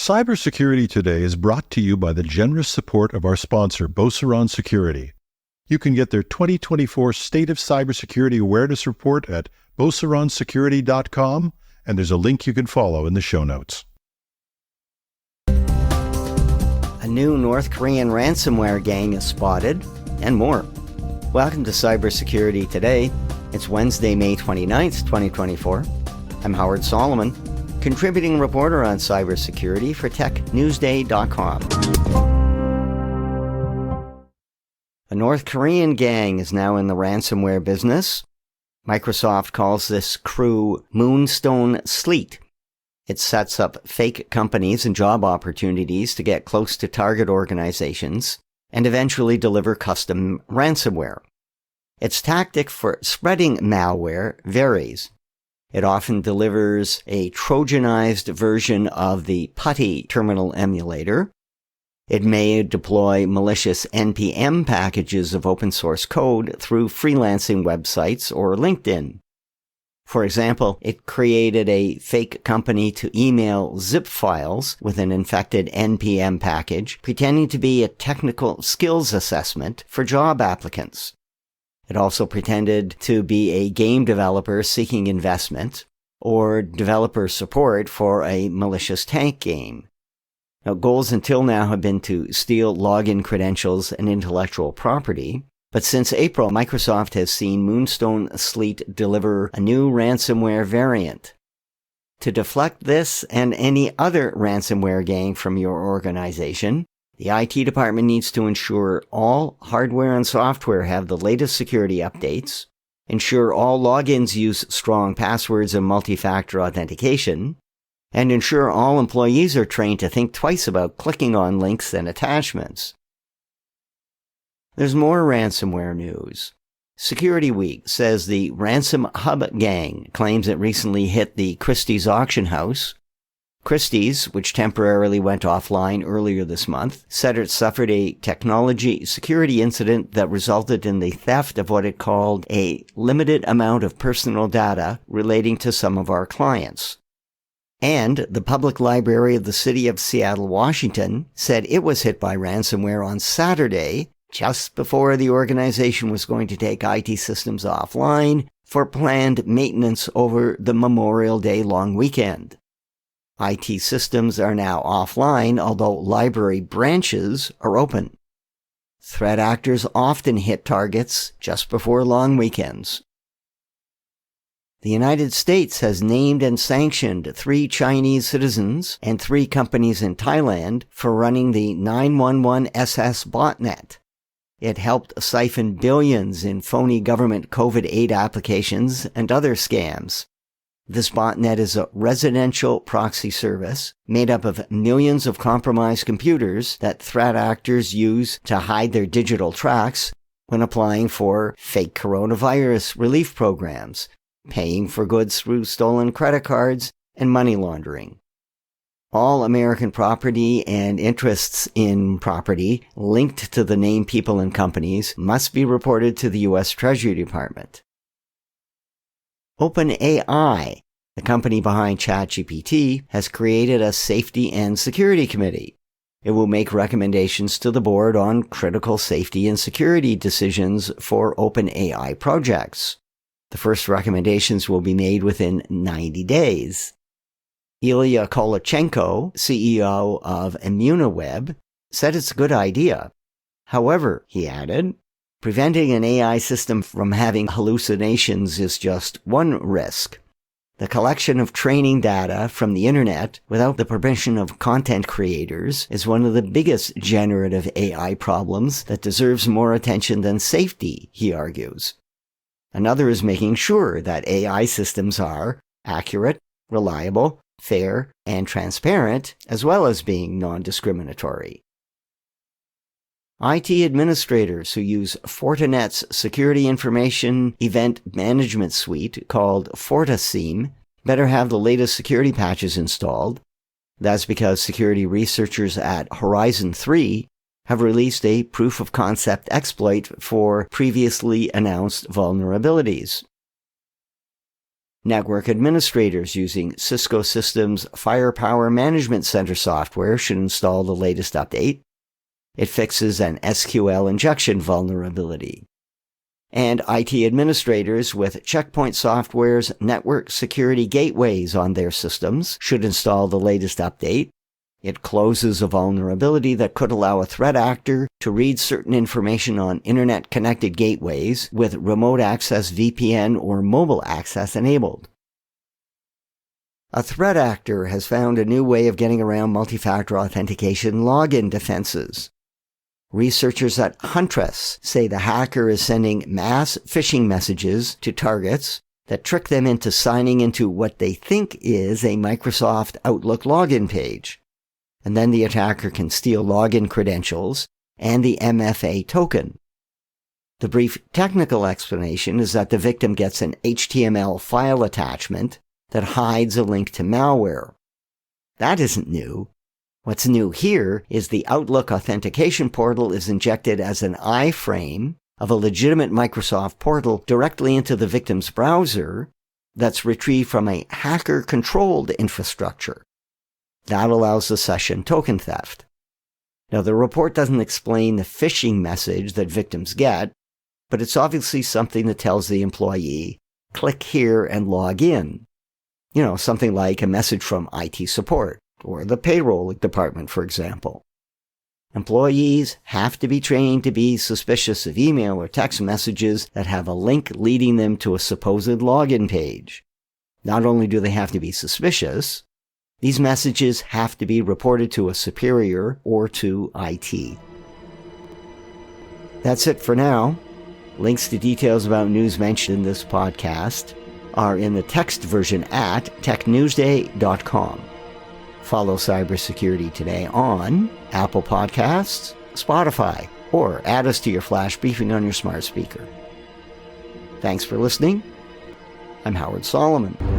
Cybersecurity Today is brought to you by the generous support of our sponsor, Beauceron Security. You can get their 2024 State of Cybersecurity Awareness Report at beauceronsecurity.com, and there's a link you can follow in the show notes. A new North Korean ransomware gang is spotted, and more. Welcome to Cybersecurity Today. It's Wednesday, May 29th, 2024. I'm Howard Solomon, contributing reporter on cybersecurity for TechNewsDay.com. A North Korean gang is now in the ransomware business. Microsoft calls this crew Moonstone Sleet. It sets up fake companies and job opportunities to get close to target organizations and eventually deliver custom ransomware. Its tactic for spreading malware varies. It often delivers a Trojanized version of the PuTTY terminal emulator. It may deploy malicious NPM packages of open source code through freelancing websites or LinkedIn. For example, it created a fake company to email zip files with an infected NPM package, pretending to be a technical skills assessment for job applicants. It also pretended to be a game developer seeking investment or developer support for a malicious tank game. Now, goals until now have been to steal login credentials and intellectual property, but since April, Microsoft has seen Moonstone Sleet deliver a new ransomware variant. To deflect this and any other ransomware gang from your organization, the IT department needs to ensure all hardware and software have the latest security updates, ensure all logins use strong passwords and multi-factor authentication, and ensure all employees are trained to think twice about clicking on links and attachments. There's more ransomware news. Security Week says the Ransom Hub gang claims it recently hit the Christie's auction house. Christie's, which temporarily went offline earlier this month, said it suffered a technology security incident that resulted in the theft of what it called a limited amount of personal data relating to some of our clients. And the Public Library of the City of Seattle, Washington, said it was hit by ransomware on Saturday, just before the organization was going to take IT systems offline for planned maintenance over the Memorial Day long weekend. IT systems are now offline, although library branches are open. Threat actors often hit targets just before long weekends. The United States has named and sanctioned 3 Chinese citizens and 3 companies in Thailand for running the 911 SS botnet. It helped siphon billions in phony government COVID aid applications and other scams. This botnet is a residential proxy service made up of millions of compromised computers that threat actors use to hide their digital tracks when applying for fake coronavirus relief programs, paying for goods through stolen credit cards, and money laundering. All American property and interests in property linked to the named people and companies must be reported to the U.S. Treasury Department. OpenAI, the company behind ChatGPT, has created a safety and security committee. It will make recommendations to the board on critical safety and security decisions for OpenAI projects. The first recommendations will be made within 90 days. Ilya Kolachenko, CEO of Immunoweb, said it's a good idea. However, he added, preventing an AI system from having hallucinations is just one risk. The collection of training data from the internet without the permission of content creators is one of the biggest generative AI problems that deserves more attention than safety, he argues. Another is making sure that AI systems are accurate, reliable, fair, and transparent, as well as being non-discriminatory. IT administrators who use Fortinet's Security Information Event Management Suite, called FortiSIEM, better have the latest security patches installed. That's because security researchers at Horizon 3 have released a proof-of-concept exploit for previously announced vulnerabilities. Network administrators using Cisco Systems Firepower Management Center software should install the latest update. It fixes an SQL injection vulnerability. And IT administrators with Checkpoint Software's network security gateways on their systems should install the latest update. It closes a vulnerability that could allow a threat actor to read certain information on internet-connected gateways with remote access VPN or mobile access enabled. A threat actor has found a new way of getting around multi-factor authentication login defenses. Researchers at Huntress say the hacker is sending mass phishing messages to targets that trick them into signing into what they think is a Microsoft Outlook login page. And then the attacker can steal login credentials and the MFA token. The brief technical explanation is that the victim gets an HTML file attachment that hides a link to malware. That isn't new. What's new here is the Outlook authentication portal is injected as an iframe of a legitimate Microsoft portal directly into the victim's browser that's retrieved from a hacker-controlled infrastructure. That allows the session token theft. Now, the report doesn't explain the phishing message that victims get, but it's obviously something that tells the employee, click here and log in. Something like a message from IT support or the payroll department, for example. Employees have to be trained to be suspicious of email or text messages that have a link leading them to a supposed login page. Not only do they have to be suspicious, these messages have to be reported to a superior or to IT. That's it for now. Links to details about news mentioned in this podcast are in the text version at technewsday.com. Follow Cybersecurity Today on Apple Podcasts, Spotify, or add us to your flash briefing on your smart speaker. Thanks for listening. I'm Howard Solomon.